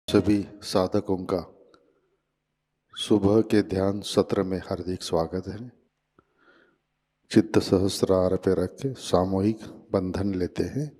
सभी साधकों का सुबह के ध्यान सत्र में हार्दिक स्वागत है। चित्त सहस्रार पे रख के सामूहिक बंधन लेते हैं।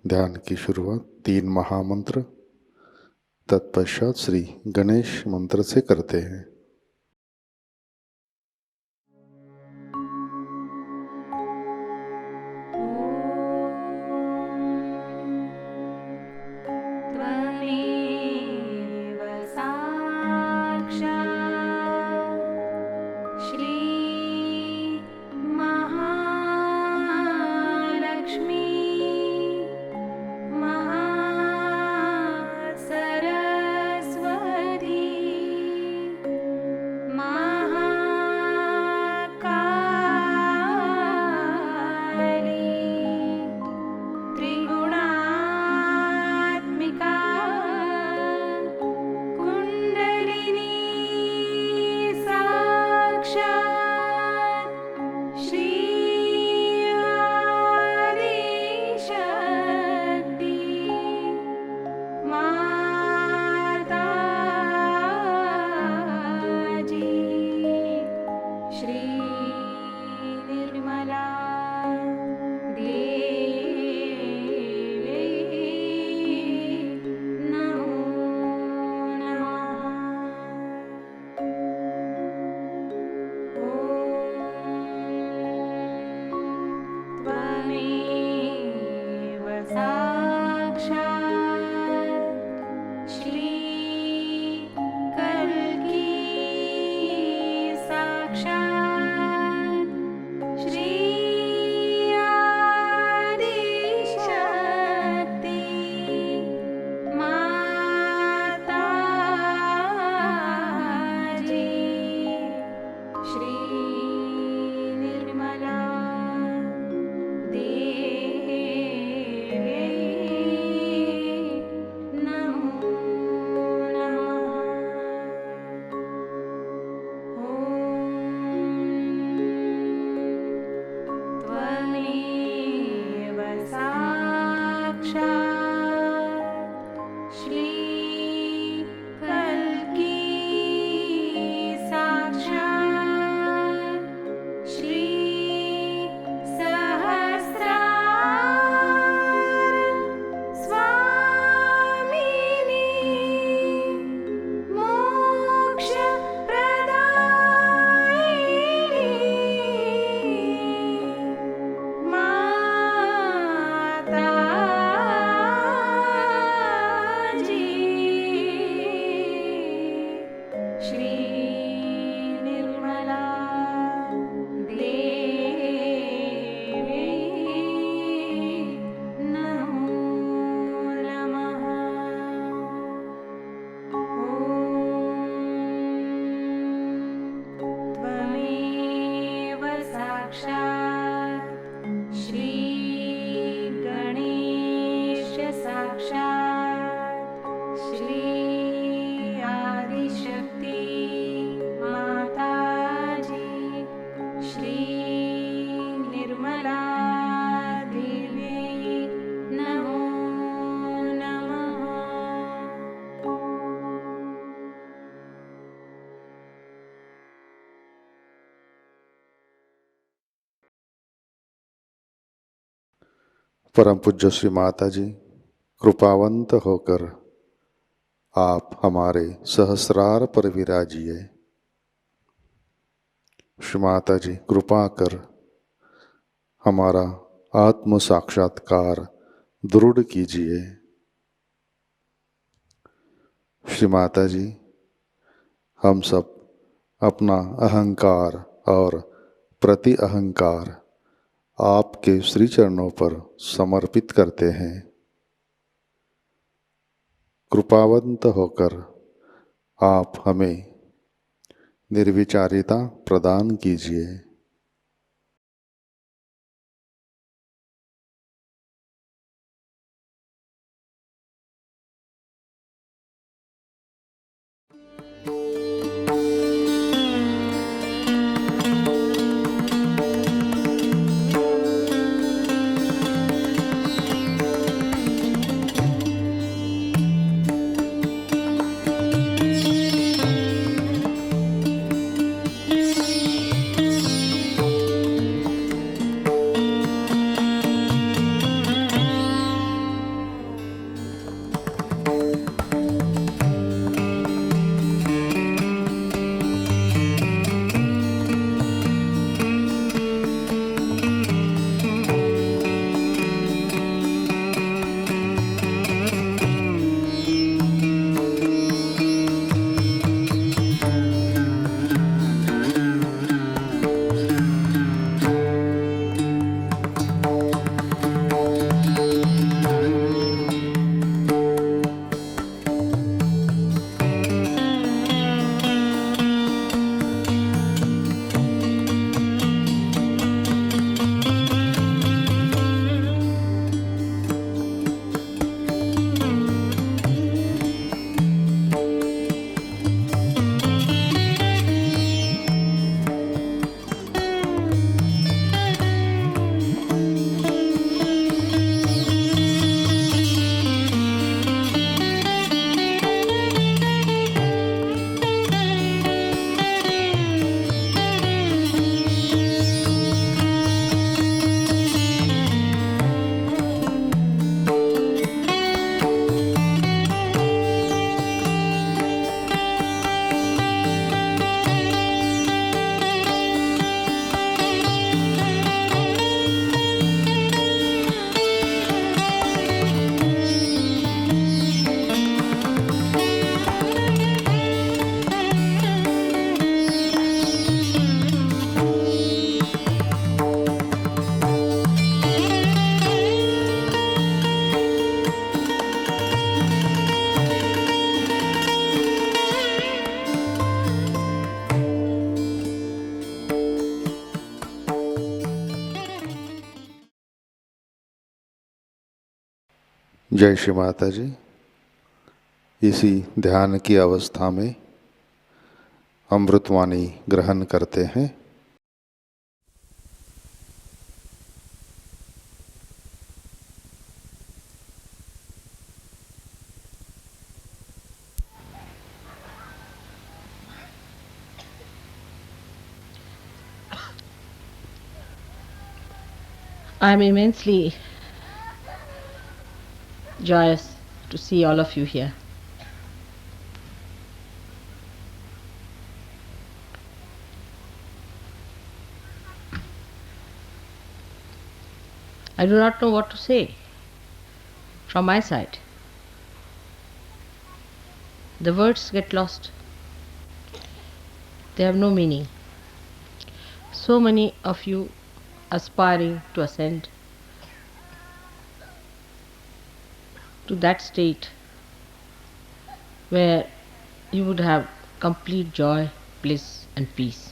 ध्यान की शुरुआत 3 महामंत्र तत्पश्चात श्री गणेश मंत्र से करते हैं। परम पूज्य श्री माता जी कृपावंत होकर आप हमारे सहस्रार पर विराजिए। श्री माता जी कृपा कर हमारा आत्म साक्षात्कार दृढ़ कीजिए। श्री माता जी हम सब अपना अहंकार और प्रति अहंकार आपके श्री चरणों पर समर्पित करते हैं। कृपावंत होकर आप हमें निर्विचारिता प्रदान कीजिए। जय श्री माता जी। इसी ध्यान की अवस्था में अमृतवाणी ग्रहण करते हैं। I am immensely joyous to see all of you here. I do not know what to say from my side. The words get lost. They have no meaning. So many of you aspiring to ascend to that state where you would have complete joy, bliss and peace.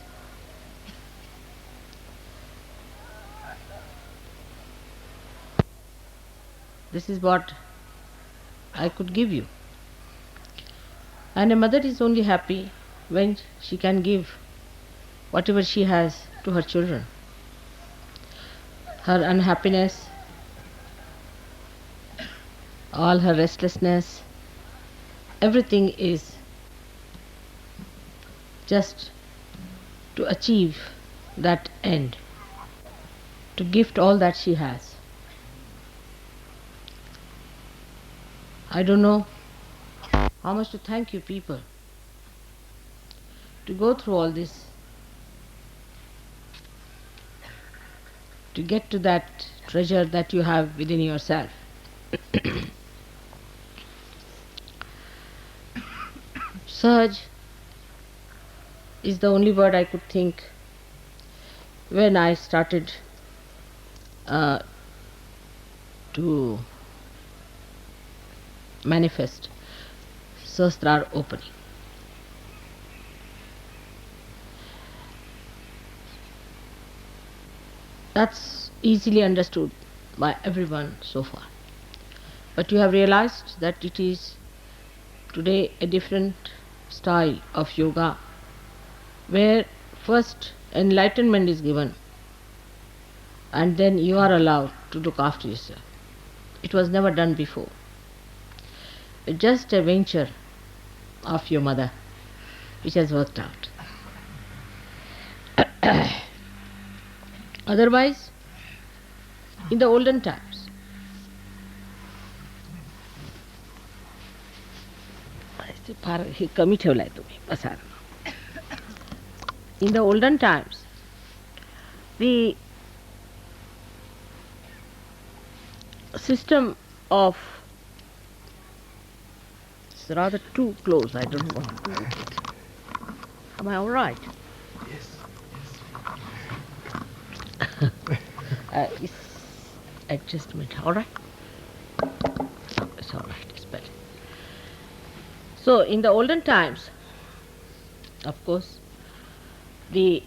This is what I could give you. And a mother is only happy when she can give whatever she has to her children. Her unhappiness, all her restlessness, everything is just to achieve that end, to gift all that she has. I don't know how much to thank you people to go through all this, to get to that treasure that you have within yourself. Sahaj is the only word I could think when I started to manifest Sahasrar opening. That's easily understood by everyone so far. But you have realized that it is today a different style of yoga where first enlightenment is given and then you are allowed to look after yourself. It was never done before. Just a venture of your mother which has worked out. Otherwise, in the olden times, in the olden times, the system of, it's rather too close, I don't want to move it. Am I all right? Yes. It's adjustment, all right? It's all right, it's better. So, in the olden times, of course, the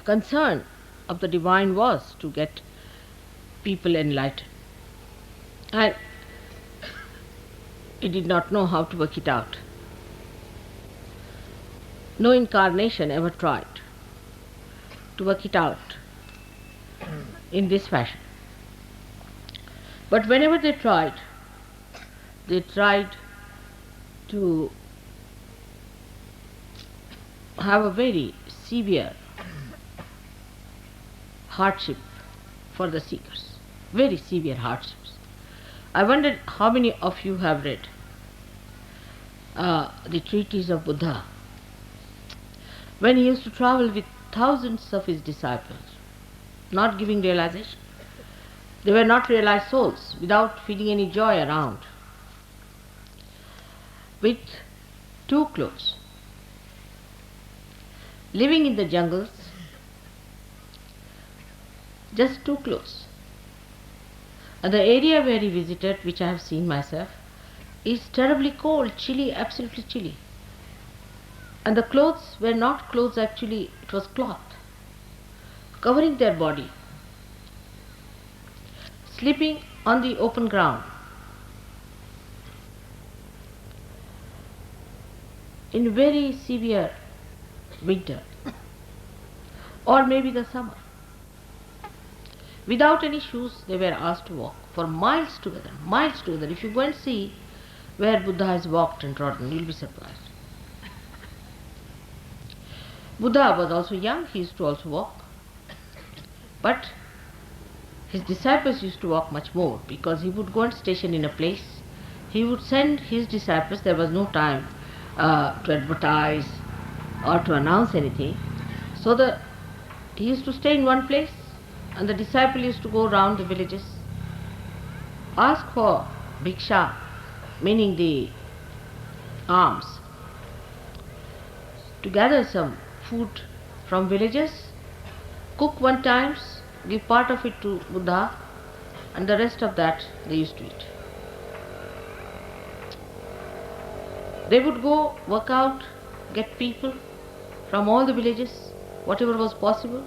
concern of the divine was to get people enlightened. And he did not know how to work it out. No incarnation ever tried to work it out in this fashion. But whenever they tried to have a very severe hardship for the seekers, very severe hardships. I wondered how many of you have read the treatise of Buddha when he used to travel with thousands of his disciples, not giving realization. They were not realized souls, without feeling any joy around, with 2 clothes, living in the jungles, just 2 clothes. And the area where he visited, which I have seen myself, is terribly cold, chilly, absolutely chilly. And the clothes were not clothes actually, it was cloth, covering their body, sleeping on the open ground. In very severe winter, or maybe the summer. Without any shoes, they were asked to walk for miles together, miles together. If you go and see where Buddha has walked and trodden, you will be surprised. Buddha was also young, he used to also walk. But his disciples used to walk much more, because he would go and station in a place. He would send his disciples, there was no time to advertise or to announce anything. So he used to stay in one place, and the disciple used to go round the villages, ask for bhiksha, meaning the alms, to gather some food from villages, cook one time, give part of it to Buddha, and the rest of that they used to eat. They would go work out, get people from all the villages, whatever was possible,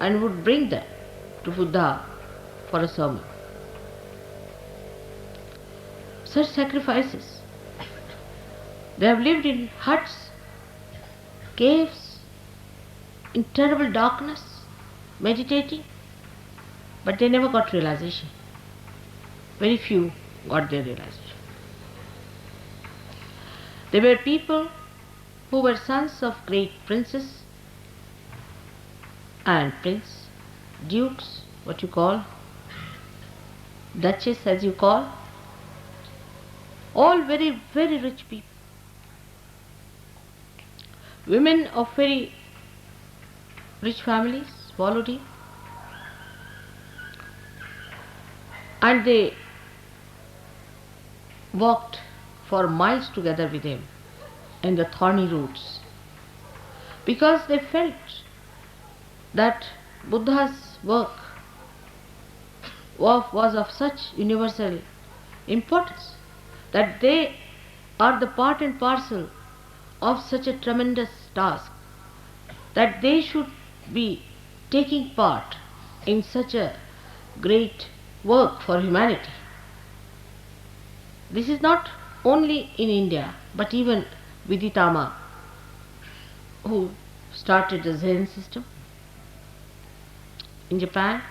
and would bring them to Buddha for a sermon. Such sacrifices. They have lived in huts, caves, in terrible darkness, meditating, but they never got realization. Very few got their realization. They were people who were sons of great princes and prince, dukes, what you call, duchess as you call, all very, very rich people. Women of very rich families followed him, and they walked for miles together with him in the thorny routes, because they felt that Buddha's work was of such universal importance, that they are the part and parcel of such a tremendous task, that they should be taking part in such a great work for humanity. This is not only in India, but even Viditama, who started the Zen system in Japan.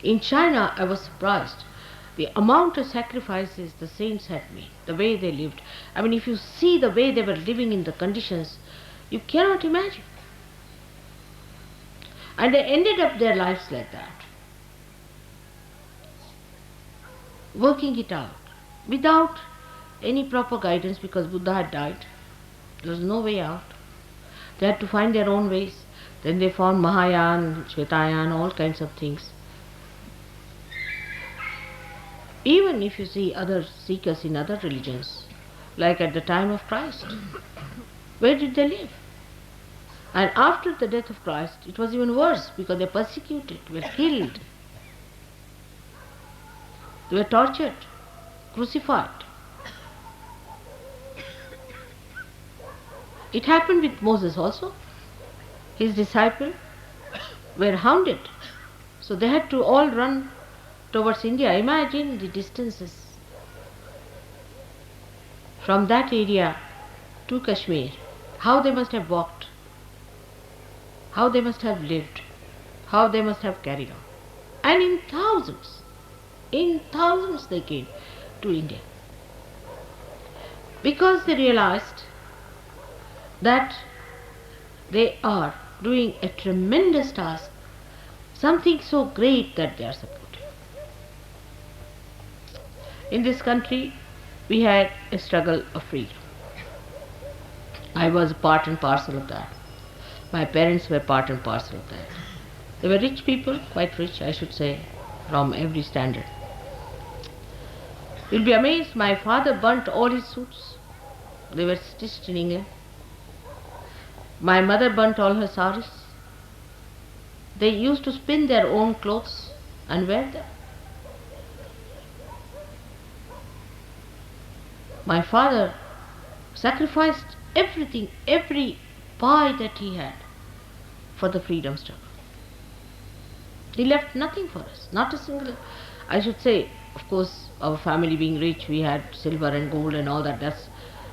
In China, I was surprised the amount of sacrifices the saints had made, the way they lived. I mean, if you see the way they were living in the conditions, you cannot imagine. And they ended up their lives like that, working it out without any proper guidance, because Buddha had died. There was no way out. They had to find their own ways. Then they found Mahayana, Shvetayana, all kinds of things. Even if you see other seekers in other religions, like at the time of Christ, where did they live? And after the death of Christ, it was even worse, because they persecuted, were killed, they were tortured, crucified. It happened with Moses also. His disciples were hounded, so they had to all run towards India. Imagine the distances from that area to Kashmir, how they must have walked, how they must have lived, how they must have carried on. And in thousands they came to India, because they realized that they are doing a tremendous task, something so great that they are supporting. In this country, we had a struggle of freedom. I was part and parcel of that. My parents were part and parcel of that. They were rich people, quite rich, I should say, from every standard. You'll be amazed, my father burnt all his suits. They were stitched in England. My mother burnt all her saris. They used to spin their own clothes and wear them. My father sacrificed everything, every pie that he had, for the freedom struggle. He left nothing for us, not a single. I should say, of course, our family being rich, we had silver and gold and all that.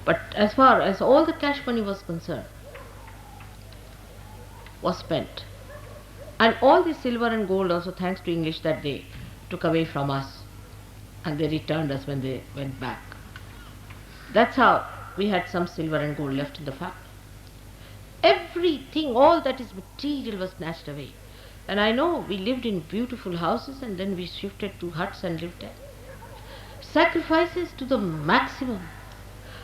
But as far as all the cash money was concerned, was spent. And all the silver and gold also, thanks to English, that they took away from us, and they returned us when they went back. That's how we had some silver and gold left in the family. Everything, all that is material, was snatched away. And I know we lived in beautiful houses, and then we shifted to huts and lived there. Sacrifices to the maximum.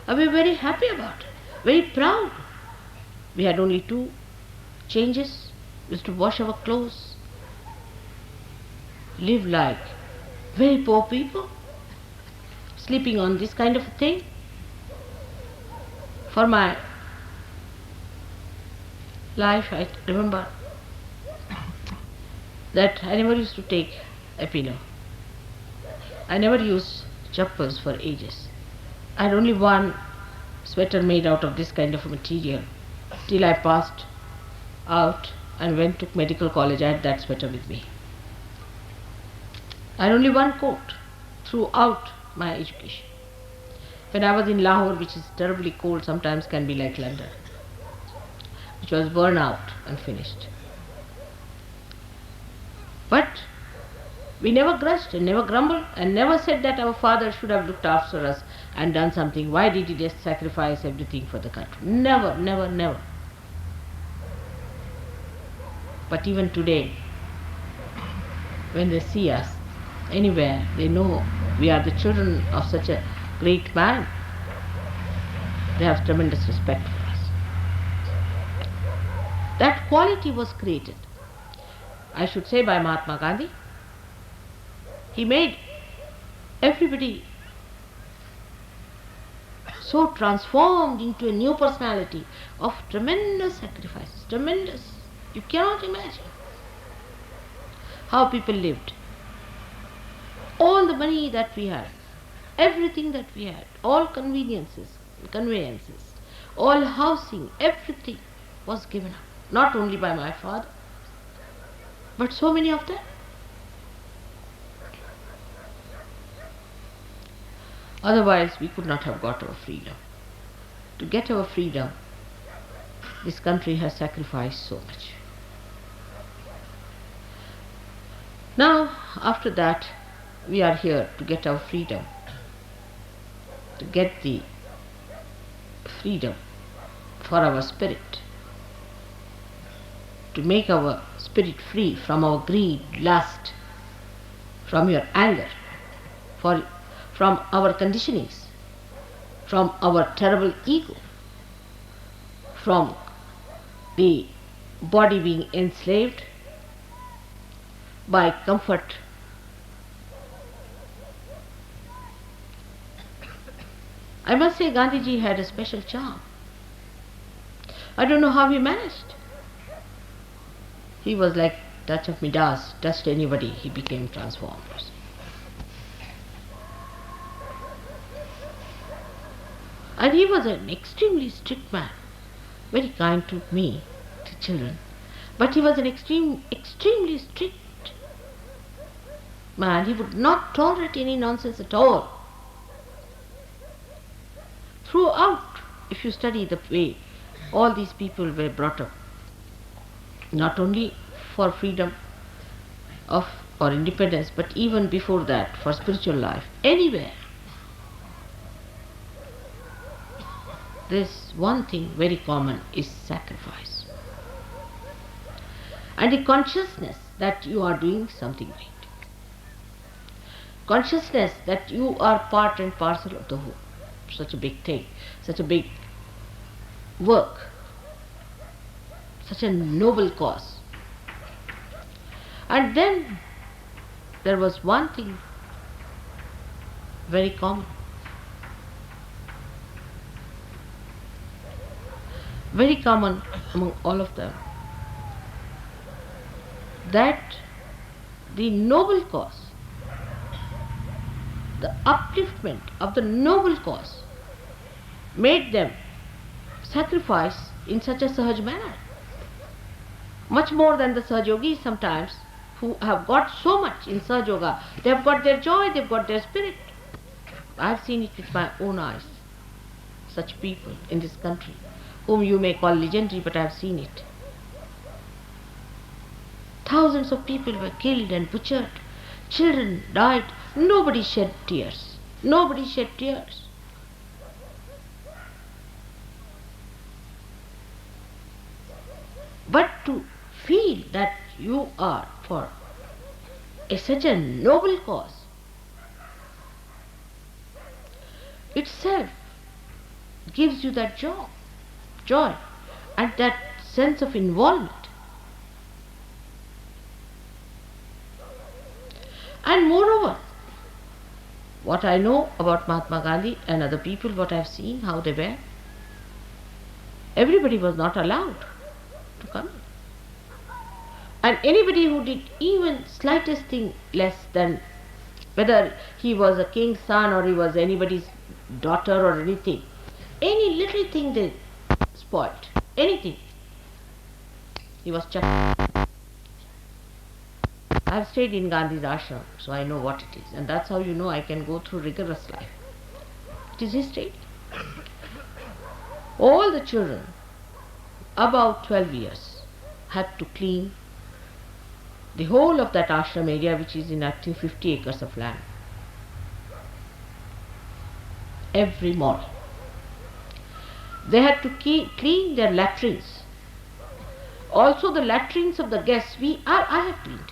And we were very happy about it, very proud. We had only 2 changes. We used to wash our clothes, live like very poor people, sleeping on this kind of a thing. For my life, I remember that I never used to take a pillow. I never used chappals for ages. I had only one sweater made out of this kind of a material till I passed out and went to medical college. I had that sweater with me. I had only one coat throughout my education. When I was in Lahore, which is terribly cold, sometimes can be like London, which was burned out and finished. But we never grudged and never grumbled and never said that our father should have looked after us and done something. Why did he just sacrifice everything for the country? Never, never, never. But even today, when they see us anywhere, they know we are the children of such a great man. They have tremendous respect for us. That quality was created, I should say, by Mahatma Gandhi. He made everybody so transformed into a new personality of tremendous sacrifices, tremendous. You cannot imagine how people lived. All the money that we had, everything that we had, all conveniences, conveyances, all housing, everything was given up. Not only by my father, but so many of them. Otherwise, we could not have got our freedom. To get our freedom, this country has sacrificed so much. Now, after that, we are here to get our freedom, to get the freedom for our spirit, to make our spirit free from our greed, lust, from your anger, from our conditionings, from our terrible ego, from the body being enslaved by comfort. I must say Gandhiji had a special charm. I don't know how he managed. He was like touch of Midas, touched anybody, he became transformed. And he was an extremely strict man, very kind to me, to children. But he was an extremely strict man. He would not tolerate any nonsense at all. Throughout, if you study the way all these people were brought up, not only for freedom of or independence, but even before that, for spiritual life, anywhere, there's one thing very common is sacrifice. And the consciousness that you are doing something right. Consciousness that you are part and parcel of the whole. Such a big thing, such a big work, such a noble cause. And then there was one thing very common. Very common among all of them, that the noble cause, the upliftment of the noble cause, made them sacrifice in such a Sahaj manner. Much more than the Sahajogis sometimes, who have got so much in Sahaj Yoga. They have got their joy, they have got their spirit. I have seen it with my own eyes. Such people in this country, whom you may call legendary, but I have seen it. Thousands of people were killed and butchered. Children died. Nobody shed tears. Nobody shed tears. But to feel that you are for such a noble cause, itself gives you that joy and that sense of involvement. And moreover, what I know about Mahatma Gandhi and other people, what I have seen, how they were, everybody was not allowed to come in. And anybody who did even slightest thing less than, whether he was a king's son or he was anybody's daughter or anything, any little thing they spoiled, anything, he was chucked. I have stayed in Gandhi's ashram, so I know what it is, and that's how you know I can go through rigorous life. It is his state. All the children about 12 years had to clean the whole of that ashram area, which is in actually 50 acres of land, every morning. They had to clean their latrines. Also the latrines of the guests, I have cleaned.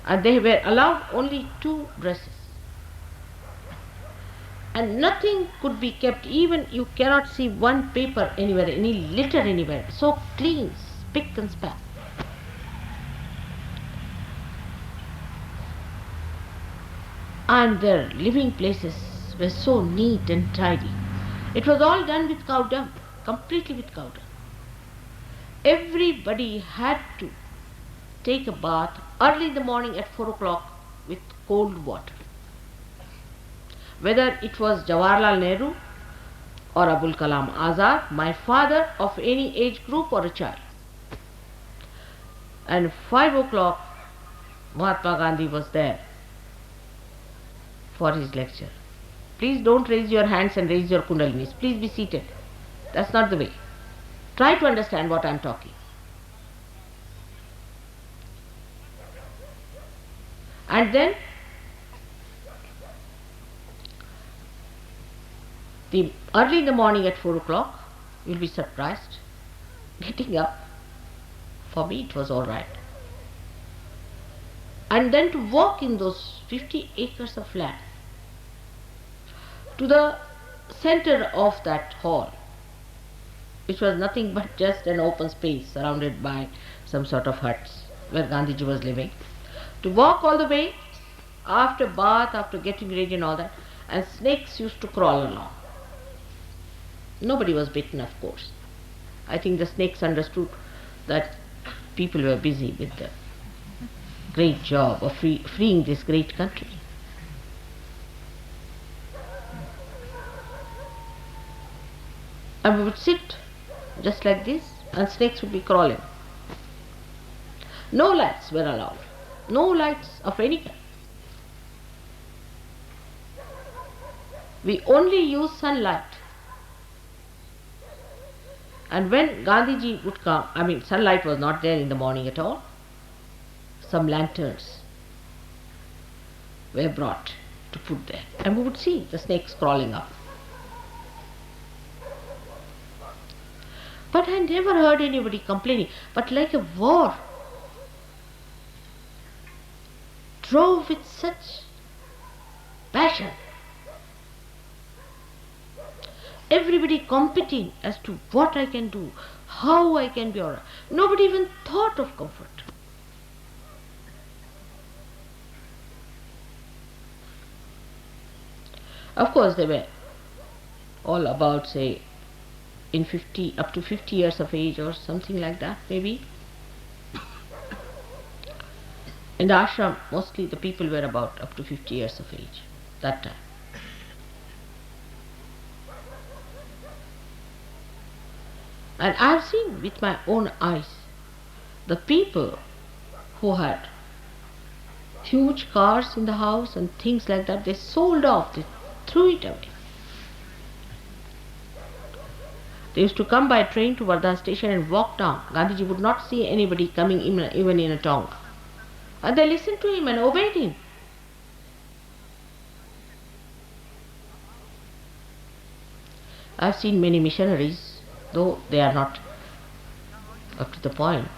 and they were allowed only 2 dresses. And nothing could be kept, even you cannot see one paper anywhere, any litter anywhere. So clean, spick and span. And their living places were so neat and tidy. It was all done with cow dung, completely with cow dung. Everybody had to take a bath early in the morning at 4 o'clock with cold water. Whether it was Jawaharlal Nehru or Abul Kalam Azad, my father, of any age group or a child. And 5 o'clock, Mahatma Gandhi was there for his lecture. Please don't raise your hands and raise your kundalinis. Please be seated. That's not the way. Try to understand what I am talking. And then early in the morning at 4 o'clock, you'll be surprised. Getting up, for me it was all right. And then to walk in those 50 acres of land to the center of that hall, which was nothing but just an open space surrounded by some sort of huts where Gandhiji was living. To walk all the way, after bath, after getting ready and all that, and snakes used to crawl along. Nobody was bitten, of course. I think the snakes understood that people were busy with the great job of freeing this great country. And we would sit just like this, and snakes would be crawling. No lights were allowed. No lights of any kind. We only use sunlight. And when Gandhiji would come, sunlight was not there in the morning at all. Some lanterns were brought to put there, and we would see the snakes crawling up. But I never heard anybody complaining. But like a war, drove with such passion. Everybody competing as to what I can do, how I can be alright. Nobody even thought of comfort. Of course, they were all about, say, up to 50 years of age or something like that, maybe. In the ashram, mostly the people were about up to 50 years of age that time. And I have seen with my own eyes the people who had huge cars in the house and things like that, they sold off, they threw it away. They used to come by train to Wardha station and walk down. Gandhiji would not see anybody coming even in a tongue. And they listened to him and obeyed him. I have seen many missionaries, though they are not up to the point,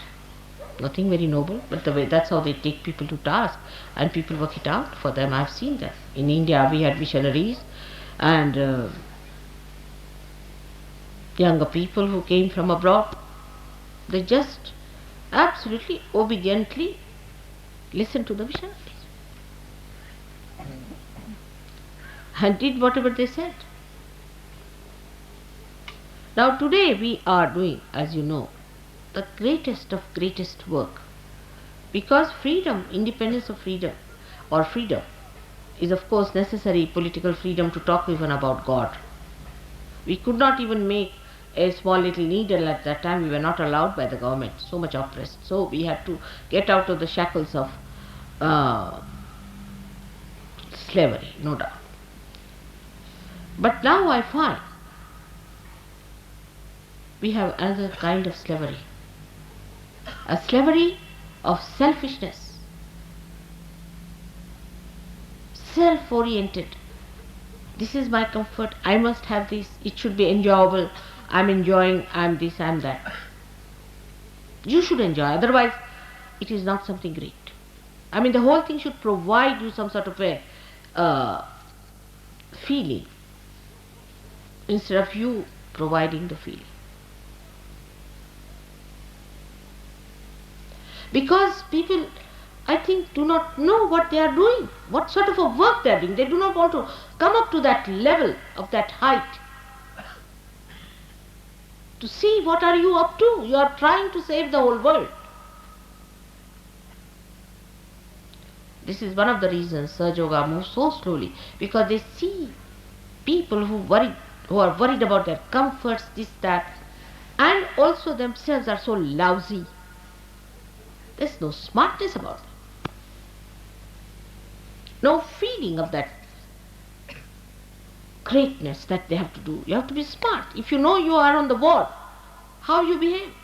nothing very noble, but the way that's how they take people to task, and people work it out for them. I have seen that. In India we had missionaries and younger people who came from abroad. They just absolutely obediently listened to the missionaries and did whatever they said. Now today we are doing, as you know, the greatest of greatest work, because freedom, independence of freedom, or freedom, is of course necessary, political freedom, to talk even about God. We could not even make a small little needle at that time. We were not allowed by the government, so much oppressed. So we had to get out of the shackles of slavery, no doubt. But now I find we have another kind of slavery, a slavery of selfishness, self-oriented. This is my comfort, I must have this, it should be enjoyable, I'm enjoying, I'm this, I'm that. You should enjoy, otherwise it is not something great. I mean, the whole thing should provide you some sort of a feeling instead of you providing the feeling. Because people, I think, do not know what they are doing, what sort of a work they are doing. They do not want to come up to that level of that height to see what are you up to. You are trying to save the whole world. This is one of the reasons Sahajayoga moves so slowly, because they see people who are worried about their comforts, this, that, and also themselves are so lousy. There's no smartness about them. No feeling of that greatness that they have to do. You have to be smart. If you know you are on the wall, how you behave.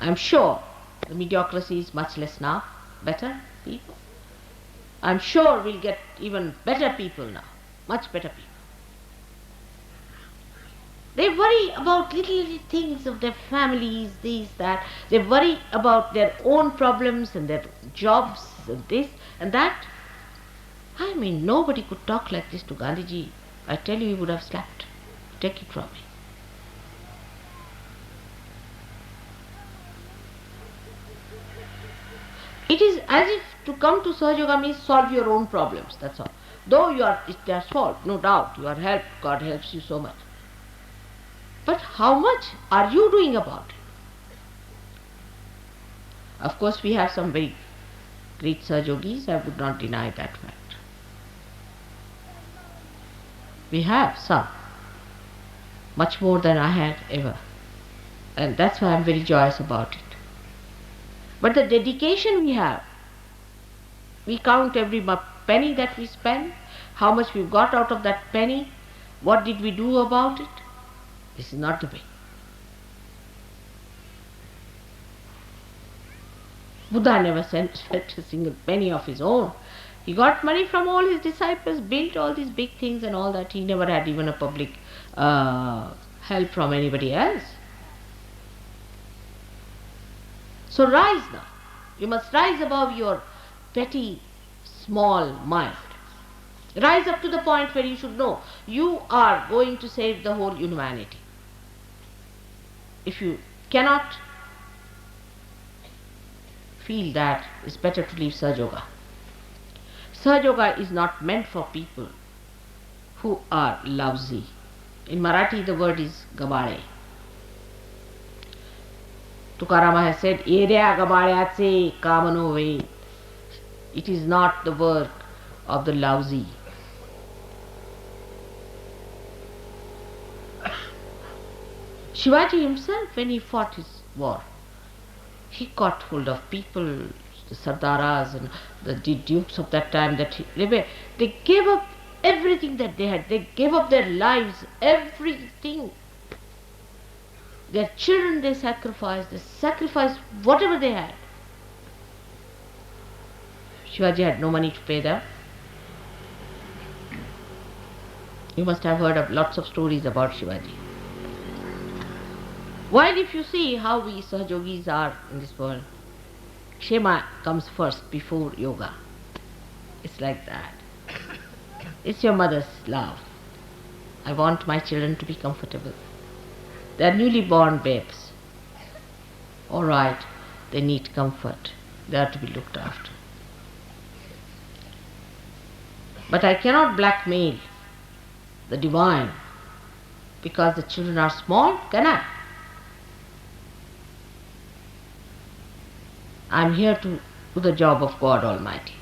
I'm sure the mediocrity is much less now. Better people. I'm sure we'll get even better people now. Much better people. They worry about little things of their families, this, that. They worry about their own problems and their jobs and this and that. I mean, nobody could talk like this to Gandhiji. I tell you, he would have slapped. Take it from me. It is as if to come to Sahajayoga means solve your own problems, that's all. Though they are solved, no doubt, you are helped, God helps you so much. But how much are you doing about it? Of course, we have some very great Sahajogis, I would not deny that fact. We have some, much more than I had ever. And that's why I'm very joyous about it. But the dedication we have, we count every penny that we spend, how much we've got out of that penny, what did we do about it? This is not the way. Buddha never spent a single penny of his own. He got money from all his disciples, built all these big things and all that. He never had even a public help from anybody else. So rise now. You must rise above your petty, small mind. Rise up to the point where you should know you are going to save the whole humanity. If you cannot feel that, it's better to leave Sahajayoga. Sahajayoga is not meant for people who are lousy. In Marathi the word is gabale. Tukarama has said, Yerya gabalyatse kamano ve. It is not the work of the lousy. Shivaji himself, when he fought his war, he caught hold of people, the Sardaras and the dukes of that time, they gave up everything that they had. They gave up their lives, everything. Their children they sacrificed whatever they had. Shivaji had no money to pay them. You must have heard of lots of stories about Shivaji. While if you see how we Sahajogis are in this world, Kshema comes first before yoga. It's like that. It's your mother's love. I want my children to be comfortable. They are newly born babes. All right, they need comfort. They are to be looked after. But I cannot blackmail the divine because the children are small, can I? I am here to do the job of God Almighty.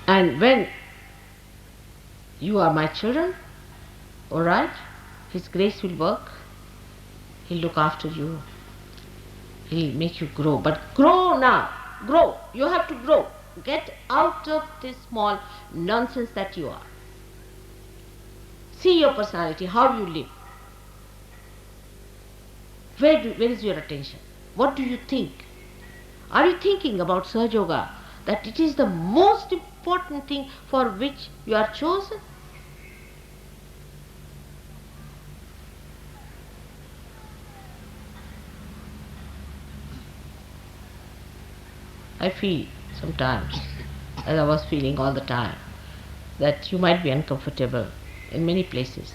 And when you are my children, all right, His grace will work. He'll look after you. He'll make you grow. But grow now. Grow. You have to grow. Get out of this small nonsense that you are. See your personality, how you live. Where is your attention? What do you think? Are you thinking about Sahajayoga, that it is the most important thing for which you are chosen? I feel sometimes, as I was feeling all the time, that you might be uncomfortable in many places.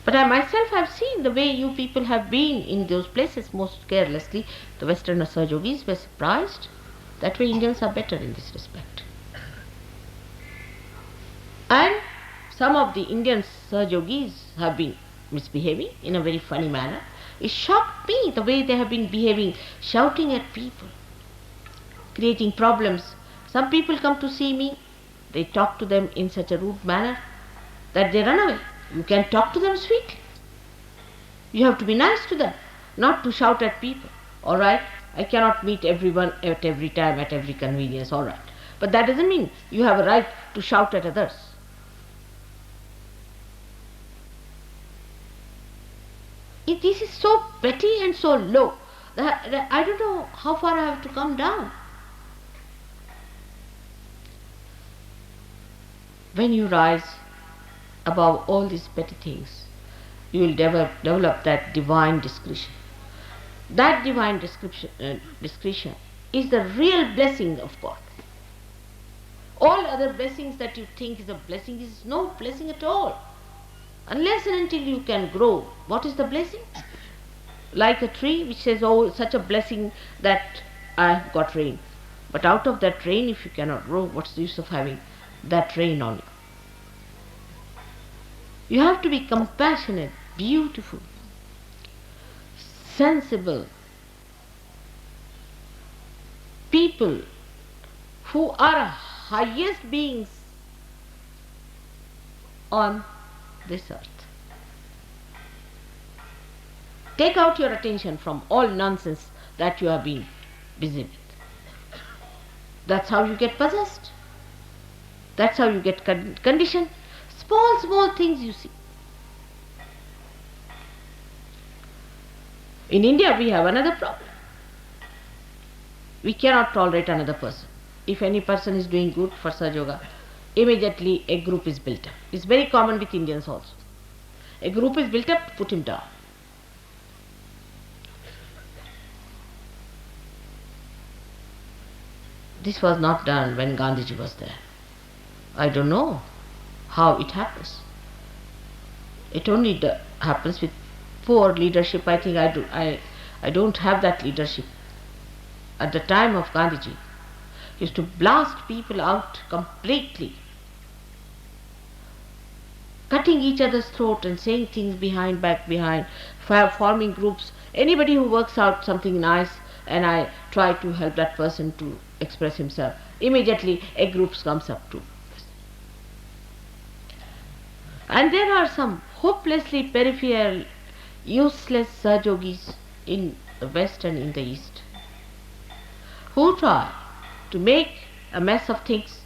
But I myself have seen the way you people have been in those places most carelessly. The Western Sahajogis were surprised. That way Indians are better in this respect. And some of the Indian Sahajogis have been misbehaving in a very funny manner. It shocked me the way they have been behaving, shouting at people, creating problems. Some people come to see me, they talk to them in such a rude manner that they run away. You can talk to them sweetly. You have to be nice to them, not to shout at people. All right, I cannot meet everyone at every time, at every convenience, all right. But that doesn't mean you have a right to shout at others. This is so petty and so low that I don't know how far I have to come down. When you rise above all these petty things, you will develop that divine discretion. That divine discretion is the real blessing of God. All other blessings that you think is a blessing is no blessing at all. Unless and until you can grow, what is the blessing? Like a tree which says, oh, such a blessing that I have got rain. But out of that rain, if you cannot grow, what's the use of having that rain on you? You have to be compassionate, beautiful, sensible people who are highest beings on this earth. Take out your attention from all nonsense that you have been busy with. That's how you get possessed. That's how you get conditioned. Small things you see. In India we have another problem. We cannot tolerate another person. If any person is doing good for Sahajayoga, immediately a group is built up. It's very common with Indians also. A group is built up, put him down. This was not done when Gandhiji was there. I don't know how it happens. It only happens with poor leadership. I think I don't have that leadership. At the time of Gandhiji, he used to blast people out completely, cutting each other's throat and saying things back behind, forming groups. Anybody who works out something nice and I try to help that person to express himself, immediately a group comes up too. And there are some hopelessly peripheral, useless Sahajogis in the West and in the East who try to make a mess of things.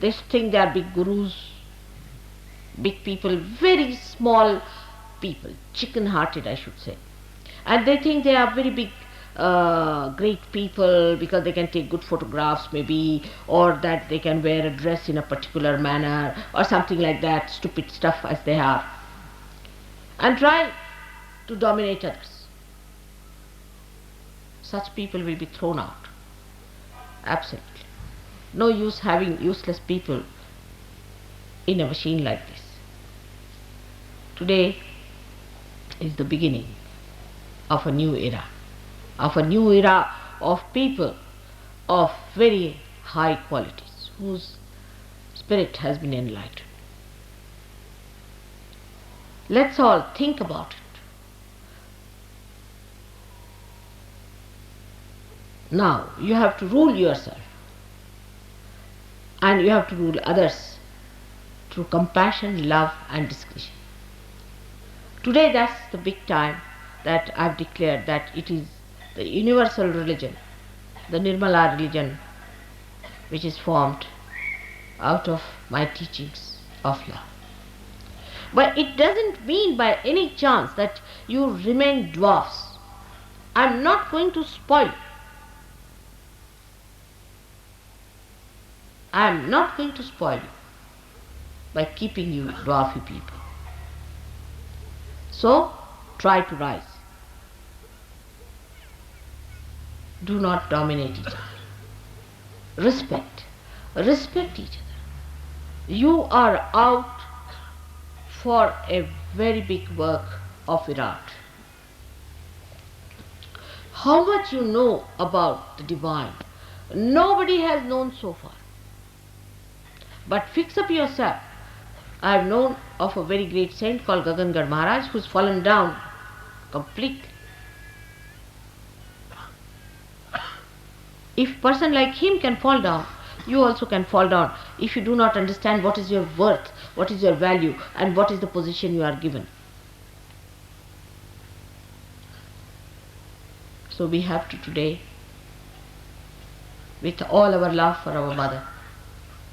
They think they are big gurus, big people, very small people, chicken-hearted I should say. And they think they are very big, great people because they can take good photographs maybe, or that they can wear a dress in a particular manner or something like that, stupid stuff as they are, and try to dominate others. Such people will be thrown out. Absolutely. No use having useless people in a machine like this. Today is the beginning of a new era, of people of very high qualities, whose spirit has been enlightened. Let's all think about it. Now you have to rule yourself and you have to rule others through compassion, love and discretion. Today that's the big time that I've declared that it is the universal religion, the Nirmala religion, which is formed out of my teachings of love. But it doesn't mean by any chance that you remain dwarfs. I'm not going to spoil you. I'm not going to spoil you by keeping you dwarfy people. So, try to rise. Do not dominate each other. Respect. Respect each other. You are out for a very big work of Virat. How much you know about the divine, nobody has known so far. But fix up yourself. I have known of a very great saint called Gagangar Maharaj who's fallen down completely. If person like him can fall down, you also can fall down if you do not understand what is your worth, what is your value, and what is the position you are given. So we have to today, with all our love for our mother,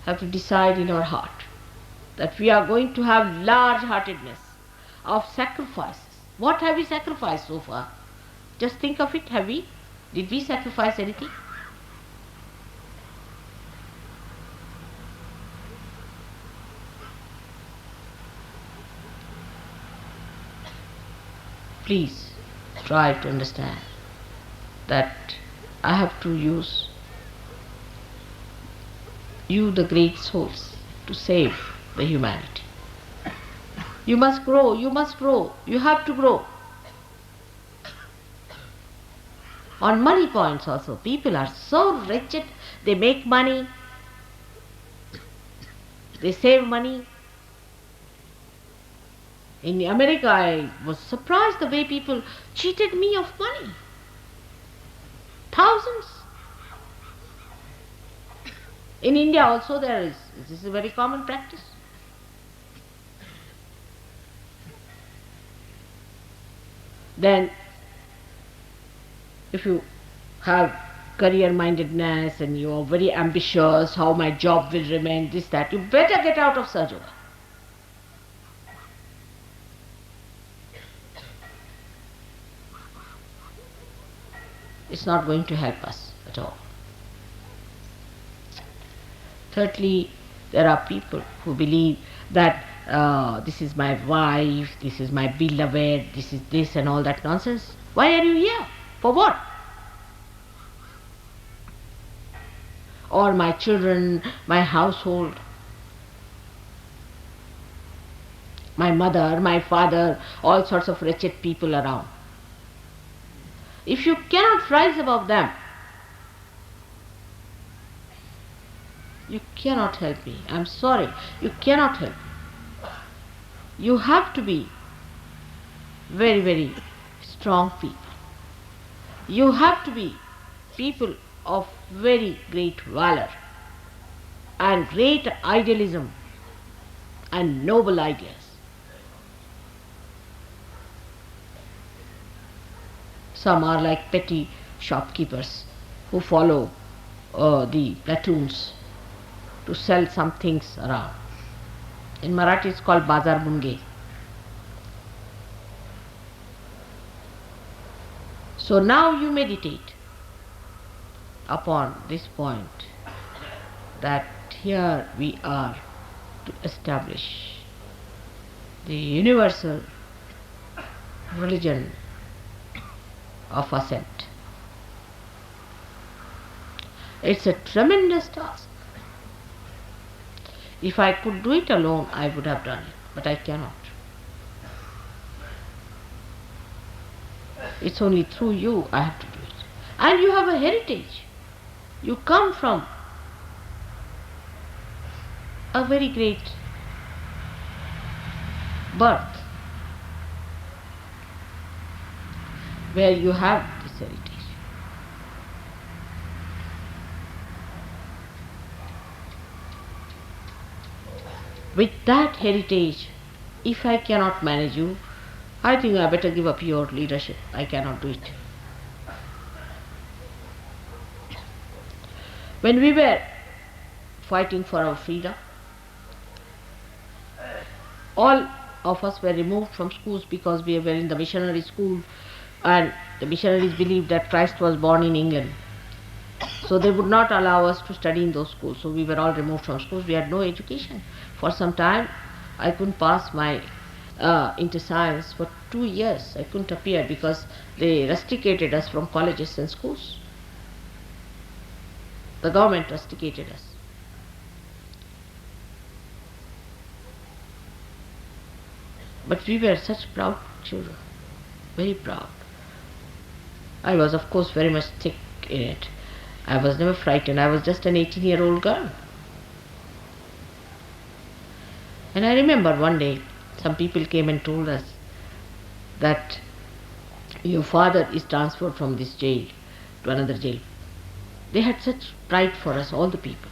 have to decide in our heart that we are going to have large-heartedness of sacrifices. What have we sacrificed so far? Just think of it, have we? Did we sacrifice anything? Please try to understand that I have to use you, the great souls, to save the humanity. You must grow, you must grow, you have to grow. On money points also, people are so wretched, they make money, they save money. In America, I was surprised the way people cheated me of money. Thousands. In India also this is a very common practice. Then, if you have career-mindedness and you are very ambitious, how my job will remain, this, that, you better get out of Sahajayoga. It's not going to help us at all. Thirdly, there are people who believe that this is my wife, this is my beloved, this is this and all that nonsense. Why are you here? For what? Or my children, my household, my mother, my father, all sorts of wretched people around. If you cannot rise above them, you cannot help me. I'm sorry, you cannot help me. You have to be very, very strong people. You have to be people of very great valor and great idealism and noble ideas. Some are like petty shopkeepers who follow the platoons to sell some things around. In Marathi it's called Bazar Bunge. So now you meditate upon this point that here we are to establish the universal religion of ascent. It's a tremendous task. If I could do it alone, I would have done it, but I cannot. It's only through you I have to do it. And you have a heritage. You come from a very great birth where you have this heritage. With that heritage, if I cannot manage you, I think I better give up your leadership. I cannot do it. When we were fighting for our freedom, all of us were removed from schools because we were in the missionary school, and the missionaries believed that Christ was born in England. So they would not allow us to study in those schools. So we were all removed from schools. We had no education. For some time, I couldn't pass my into science. For 2 years, I couldn't appear because they rusticated us from colleges and schools. The government rusticated us. But we were such proud children, very proud. I was, of course, very much thick in it. I was never frightened. I was just an 18-year-old girl. And I remember one day some people came and told us that your father is transferred from this jail to another jail. They had such pride for us, all the people.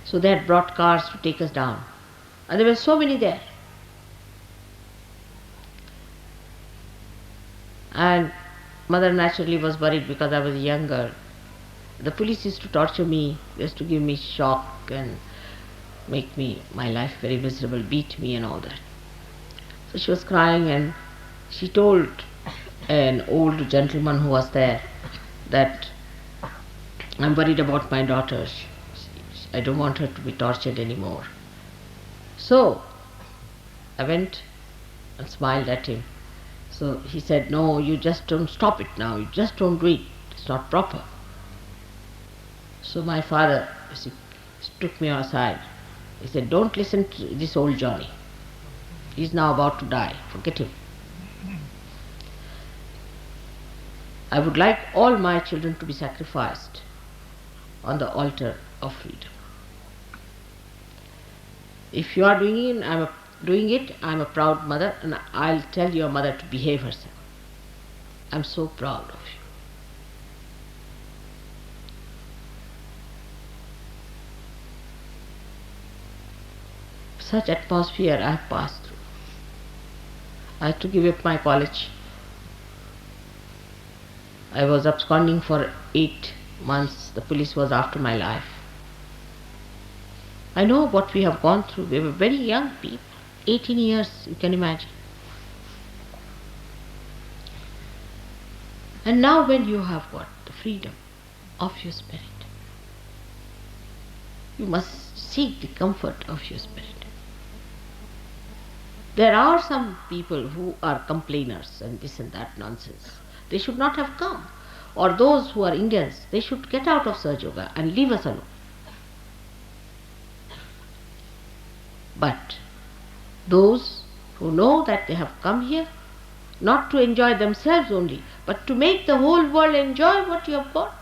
So they had brought cars to take us down. And there were so many there. And mother naturally was worried because I was a young girl. The police used to torture me, used to give me shock and make me my life very miserable, beat me and all that. So she was crying and she told an old gentleman who was there that I'm worried about my daughter. I don't want her to be tortured anymore. So I went and smiled at him. So he said, no, you just don't stop it now. You just don't do it. It's not proper. So my father took me aside. He said, don't listen to this old Johnny. He's now about to die. Forget him. I would like all my children to be sacrificed on the altar of freedom. If you are doing it, I'm a proud mother, and I'll tell your mother to behave herself. I'm so proud of you. Such atmosphere I have passed through. I had to give up my college. I was absconding for 8 months. The police was after my life. I know what we have gone through. We were very young people. 18 years, you can imagine. And now when you have got the freedom of your spirit, you must seek the comfort of your spirit. There are some people who are complainers and this and that nonsense. They should not have come. Or those who are Indians, they should get out of Sahajayoga and leave us alone. But those who know that they have come here, not to enjoy themselves only, but to make the whole world enjoy what you have got,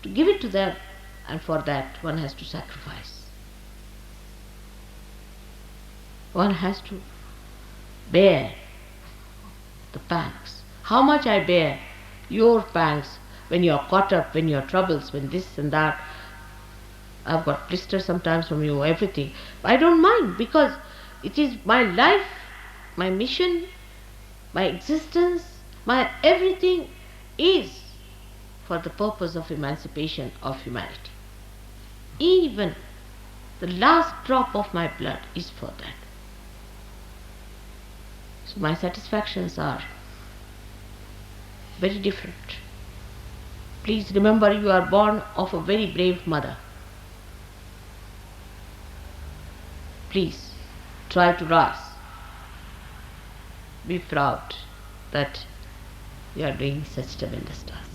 to give it to them, and for that one has to sacrifice. One has to bear the pangs. How much I bear your pangs when you are caught up, when your troubles, when this and that. I've got blisters sometimes from you, everything. I don't mind because it is my life, my mission, my existence, my everything is for the purpose of emancipation of humanity. Even the last drop of my blood is for that. So my satisfactions are very different. Please remember, you are born of a very brave mother. Please try to rise. Be proud that you are doing such tremendous task.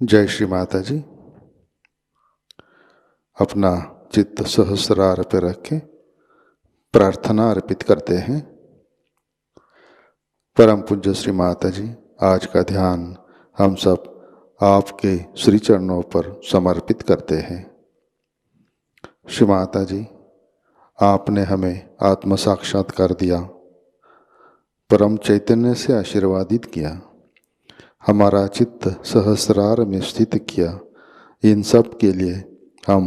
जय श्री माता जी। अपना चित्त सहस्रार पे रखें, प्रार्थना अर्पित करते हैं। परम पूज्य श्री माता जी, आज का ध्यान हम सब आपके श्री चरणों पर समर्पित करते हैं। श्री माता जी, आपने हमें आत्म साक्षात्कार दिया, परम चैतन्य से आशीर्वादित किया, हमारा चित्त सहस्रार में स्थित किया। इन सब के लिए हम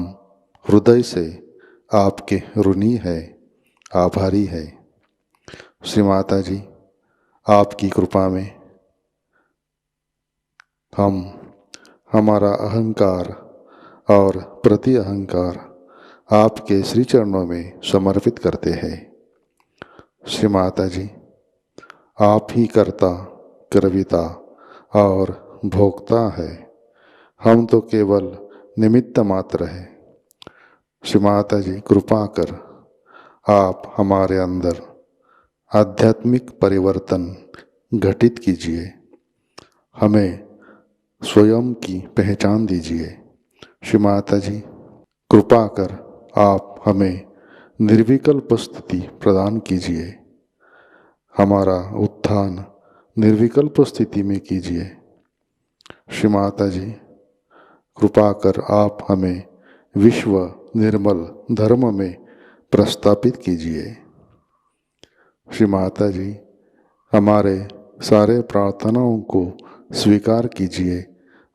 हृदय से आपके ऋणी है, आभारी है। श्री माता जी, आपकी कृपा में हम हमारा अहंकार और प्रति अहंकार आपके श्री चरणों में समर्पित करते हैं। श्री माता जी, आप ही कर्ता, कर्विता और भोक्ता है, हम तो केवल निमित्त मात्र हैं। श्री माता जी, कृपा कर आप हमारे अंदर आध्यात्मिक परिवर्तन घटित कीजिए, हमें स्वयं की पहचान दीजिए। श्री माता जी, कृपा कर आप हमें निर्विकल्प स्थिति प्रदान कीजिए, हमारा उत्थान निर्विकल्प स्थिति में कीजिए। श्री माता जी, कृपा कर आप हमें विश्व निर्मल धर्म में प्रस्थापित कीजिए। श्री माता जी, हमारे सारे प्रार्थनाओं को स्वीकार कीजिए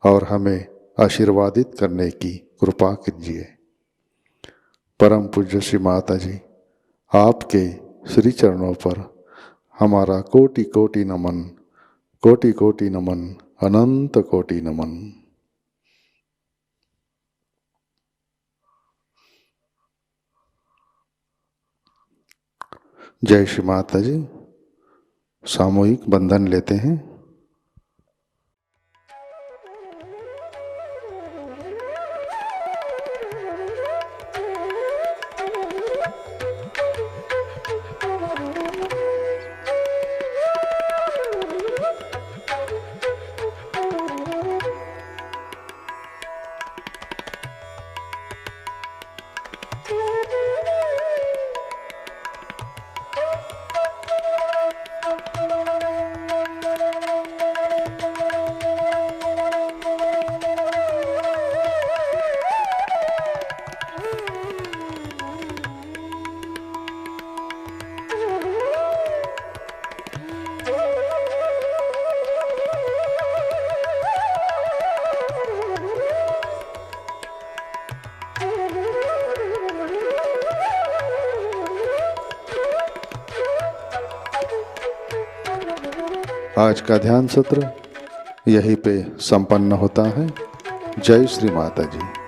और हमें आशीर्वादित करने की कृपा कीजिए। परम पूज्य श्री माता जी, आपके श्री चरणों पर हमारा कोटि कोटि नमन, कोटि कोटि नमन, अनंत कोटि नमन। जय श्री माता जी। सामूहिक बंधन लेते हैं। आज का ध्यान सत्र यहीं पे संपन्न होता है। जय श्री माता जी।